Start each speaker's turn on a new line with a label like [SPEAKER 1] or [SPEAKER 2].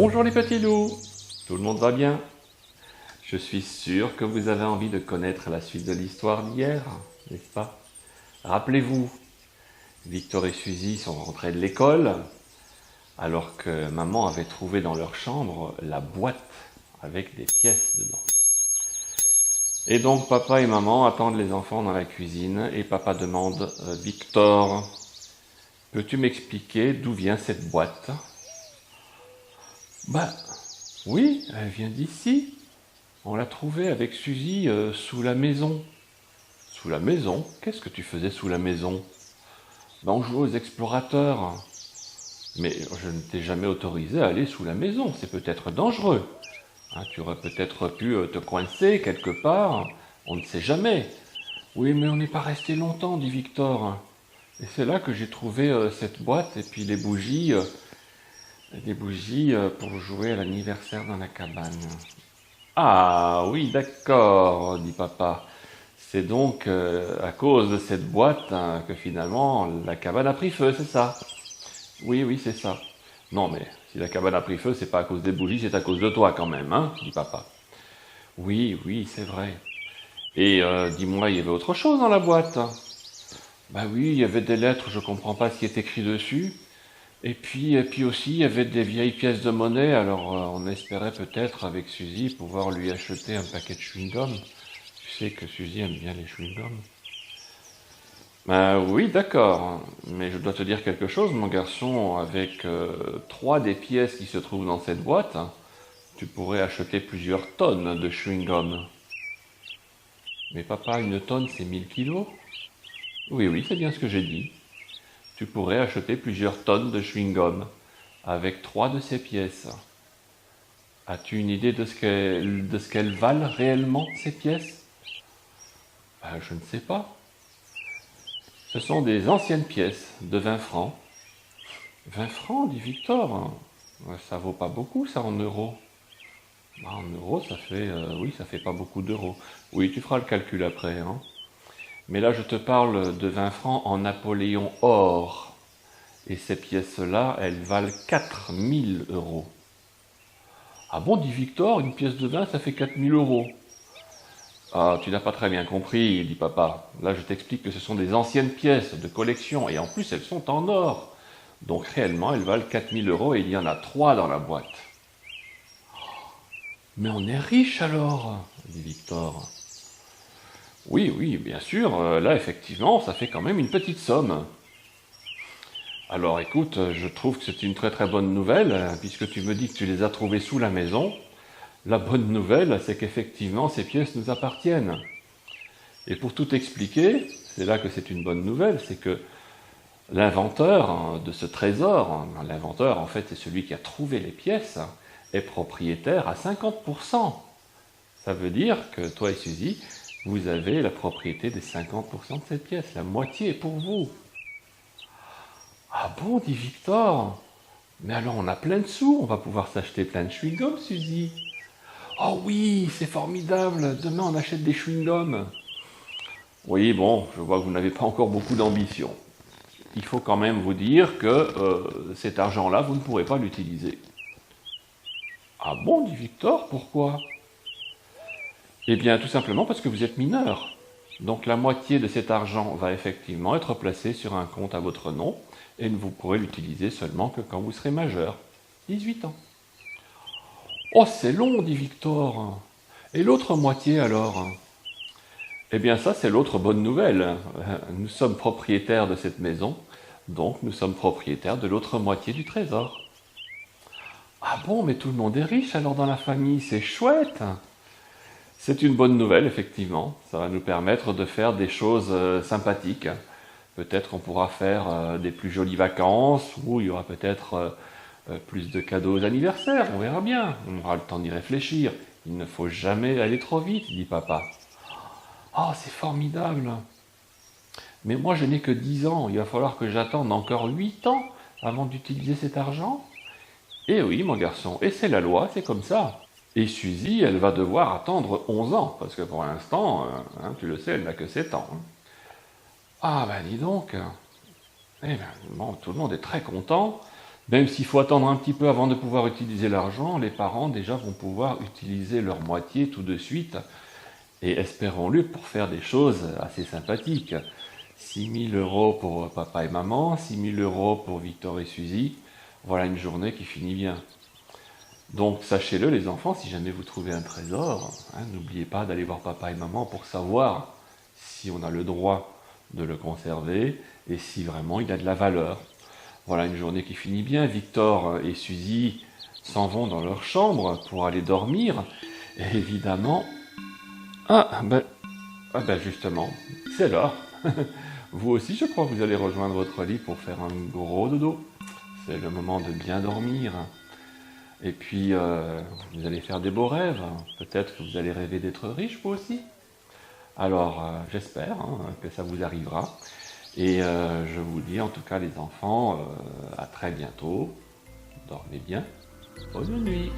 [SPEAKER 1] Bonjour les petits loups, tout le monde va bien? Je suis sûr que vous avez envie de connaître la suite de l'histoire d'hier, n'est-ce pas? Rappelez-vous, Victor et Suzy sont rentrés de l'école alors que maman avait trouvé dans leur chambre la boîte avec des pièces dedans. Et donc papa et maman attendent les enfants dans la cuisine et papa demande Victor, peux-tu m'expliquer d'où vient cette boîte? Bah oui, elle vient d'ici. On l'a trouvée avec Suzy sous la maison. Sous la maison? Qu'est-ce que tu faisais sous la maison? Ben, on jouait aux explorateurs. Mais je ne t'ai jamais autorisé à aller sous la maison, c'est peut-être dangereux. Hein, tu aurais peut-être pu te coincer quelque part, on ne sait jamais. Oui, mais on n'est pas resté longtemps, dit Victor. Et c'est là que j'ai trouvé cette boîte et puis les bougies pour jouer à l'anniversaire dans la cabane. Ah oui, d'accord, dit papa. C'est donc à cause de cette boîte hein, que finalement la cabane a pris feu, c'est ça? Oui, oui, c'est ça. Non, mais si la cabane a pris feu, c'est pas à cause des bougies, c'est à cause de toi quand même, hein, dit papa. Oui, oui, c'est vrai. Et dis-moi, il y avait autre chose dans la boîte? Bah oui, il y avait des lettres, je comprends pas ce qui est écrit dessus. Et puis aussi, il y avait des vieilles pièces de monnaie, alors on espérait peut-être avec Suzy pouvoir lui acheter un paquet de chewing-gum. Tu sais que Suzy aime bien les chewing-gums. Ben oui, d'accord, mais je dois te dire quelque chose, mon garçon, avec trois des pièces qui se trouvent dans cette boîte, tu pourrais acheter plusieurs tonnes de chewing-gum. Mais papa, une tonne, c'est 1000 kilos? Oui, oui, c'est bien ce que j'ai dit. Tu pourrais acheter plusieurs tonnes de chewing-gum avec trois de ces pièces. As-tu une idée de ce qu'elles valent réellement, ces pièces? Ben, je ne sais pas. Ce sont des anciennes pièces de 20 francs. 20 francs, dit Victor. Ouais, ça vaut pas beaucoup, ça, en euros. Bah, en euros, ça fait, oui, ça fait pas beaucoup d'euros. Oui, tu feras le calcul après, hein. Mais là, je te parle de 20 francs en Napoléon or. Et ces pièces-là, elles valent 4000 euros. Ah bon, dit Victor, une pièce de 20, ça fait 4000 euros. Ah, tu n'as pas très bien compris, dit papa. Là, je t'explique que ce sont des anciennes pièces de collection, et en plus, elles sont en or. Donc réellement, elles valent 4000 euros, et il y en a trois dans la boîte. Mais on est riche alors, dit Victor. Oui, oui, bien sûr, là, effectivement, ça fait quand même une petite somme. Alors écoute, je trouve que c'est une très très bonne nouvelle, puisque tu me dis que tu les as trouvées sous la maison. La bonne nouvelle, c'est qu'effectivement, ces pièces nous appartiennent. Et pour tout expliquer, c'est là que c'est une bonne nouvelle, c'est que l'inventeur hein, de ce trésor, hein, l'inventeur en fait c'est celui qui a trouvé les pièces, hein, est propriétaire à 50%. Ça veut dire que toi et Suzy, vous avez la propriété des 50% de cette pièce, la moitié est pour vous. Ah bon, dit Victor, mais alors on a plein de sous, on va pouvoir s'acheter plein de chewing-gums, Suzy. Oh oui, c'est formidable, demain on achète des chewing-gums. Oui, bon, je vois que vous n'avez pas encore beaucoup d'ambition. Il faut quand même vous dire que cet argent-là, vous ne pourrez pas l'utiliser. Ah bon, dit Victor, pourquoi? Eh bien, tout simplement parce que vous êtes mineur. Donc la moitié de cet argent va effectivement être placé sur un compte à votre nom, et vous pourrez l'utiliser seulement que quand vous serez majeur. 18 ans. Oh, c'est long, dit Victor. Et l'autre moitié alors? Eh bien ça, c'est l'autre bonne nouvelle. Nous sommes propriétaires de cette maison, donc nous sommes propriétaires de l'autre moitié du trésor. Ah bon, mais tout le monde est riche alors dans la famille, c'est chouette. C'est une bonne nouvelle, effectivement. Ça va nous permettre de faire des choses sympathiques. Peut-être on pourra faire des plus jolies vacances, ou il y aura peut-être plus de cadeaux aux anniversaires, on verra bien. On aura le temps d'y réfléchir. Il ne faut jamais aller trop vite, dit papa. Oh, c'est formidable! Mais moi, je n'ai que 10 ans. Il va falloir que j'attende encore 8 ans avant d'utiliser cet argent. Eh oui, mon garçon, et c'est la loi, c'est comme ça. Et Suzy, elle va devoir attendre 11 ans, parce que pour l'instant, hein, tu le sais, elle n'a que 7 ans. Hein. Ah ben dis donc. Eh ben, bon, tout le monde est très content. Même s'il faut attendre un petit peu avant de pouvoir utiliser l'argent, les parents déjà vont pouvoir utiliser leur moitié tout de suite, et espérons-le pour faire des choses assez sympathiques. 6 000 € pour papa et maman, 6 000 € pour Victor et Suzy, voilà une journée qui finit bien. Donc sachez-le les enfants, si jamais vous trouvez un trésor, hein, n'oubliez pas d'aller voir papa et maman pour savoir si on a le droit de le conserver et si vraiment il a de la valeur. Voilà une journée qui finit bien. Victor et Suzy s'en vont dans leur chambre pour aller dormir. Et évidemment... Ah ben justement, c'est l'heure. Vous aussi, je crois que vous allez rejoindre votre lit pour faire un gros dodo. C'est le moment de bien dormir. Et puis, vous allez faire des beaux rêves. Peut-être que vous allez rêver d'être riche, vous aussi. Alors, j'espère que ça vous arrivera. Et je vous dis en tout cas, les enfants, à très bientôt. Dormez bien. Bonne nuit.